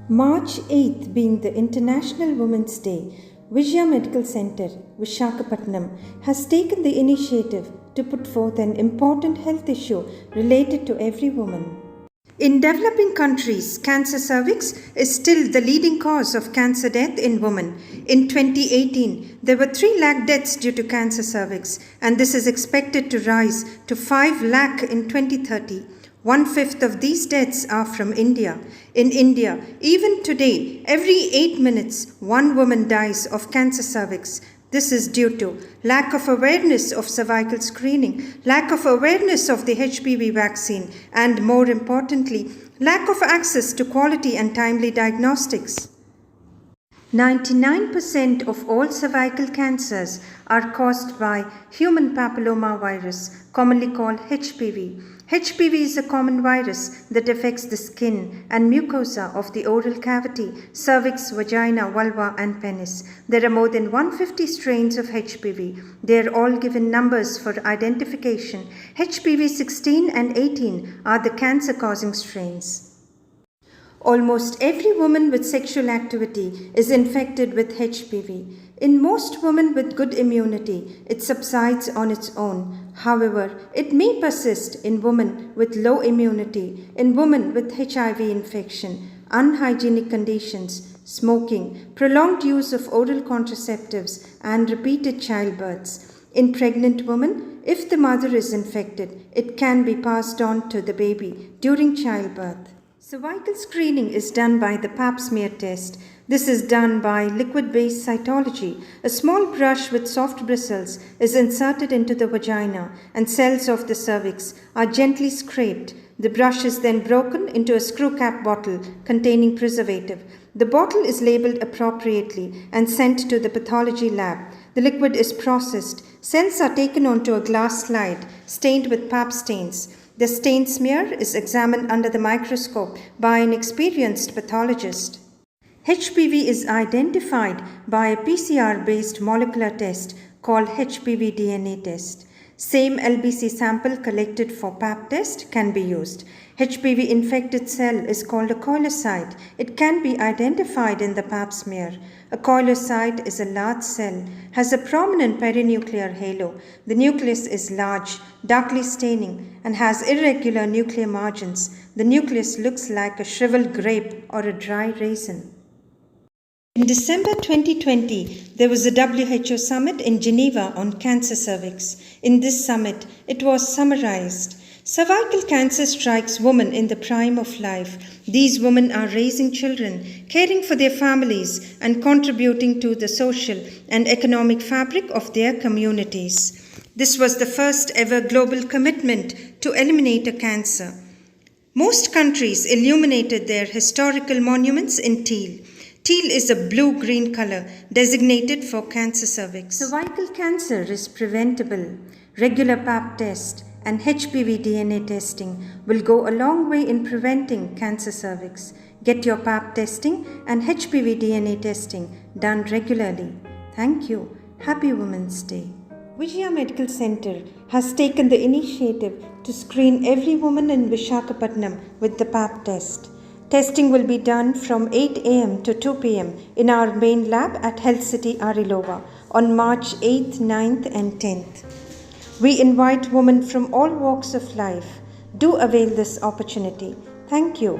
March 8th being the International Women's Day, Vijaya Medical Centre, Visakhapatnam has taken the initiative to put forth an important health issue related to every woman. In developing countries, cancer cervix is still the leading cause of cancer death in women. In 2018, there were 3 lakh deaths due to cancer cervix, and this is expected to rise to 5 lakh in 2030. 1/5 of these deaths are from India. In India, even today, every 8 minutes, one woman dies of cancer cervix. This is due to lack of awareness of cervical screening, lack of awareness of the HPV vaccine, and more importantly, lack of access to quality and timely diagnostics. 99% of all cervical cancers are caused by human papilloma virus, commonly called HPV. HPV is a common virus that affects the skin and mucosa of the oral cavity, cervix, vagina, vulva, and penis. There are more than 150 strains of HPV. They are all given numbers for identification. HPV 16 and 18 are the cancer-causing strains. Almost every woman with sexual activity is infected with HPV. In most women with good immunity, it subsides on its own. However, it may persist in women with low immunity, in women with HIV infection, unhygienic conditions, smoking, prolonged use of oral contraceptives, and repeated childbirths. In pregnant women, if the mother is infected, it can be passed on to the baby during childbirth. Cervical screening is done by the Pap smear test. This is done by liquid-based cytology. A small brush with soft bristles is inserted into the vagina and cells of the cervix are gently scraped. The brush is then broken into a screw cap bottle containing preservative. The bottle is labeled appropriately and sent to the pathology lab. The liquid is processed. Cells are taken onto a glass slide stained with Pap stains. The stain smear is examined under the microscope by an experienced pathologist. HPV is identified by a PCR-based molecular test called HPV DNA test. Same LBC sample collected for Pap test can be used. HPV infected cell is called a koilocyte. It can be identified in the Pap smear. A koilocyte is a large cell, has a prominent perinuclear halo. The nucleus is large, darkly staining, and has irregular nuclear margins. The nucleus looks like a shriveled grape or a dry raisin. In December 2020, there was a WHO summit in Geneva on cancer cervix. In this summit, it was summarized. Cervical cancer strikes women in the prime of life. These women are raising children, caring for their families, and contributing to the social and economic fabric of their communities. This was the first ever global commitment to eliminate a cancer. Most countries illuminated their historical monuments in teal. Teal is a blue-green color designated for cancer cervix. Cervical cancer is preventable. Regular Pap test and HPV DNA testing will go a long way in preventing cancer cervix. Get your Pap testing and HPV DNA testing done regularly. Thank you. Happy Women's Day. Vijaya Medical Centre has taken the initiative to screen every woman in Visakhapatnam with the Pap test. Testing will be done from 8 a.m. to 2 p.m. in our main lab at Health City Arilova on March 8th, 9th and 10th. We invite women from all walks of life. Do avail this opportunity. Thank you.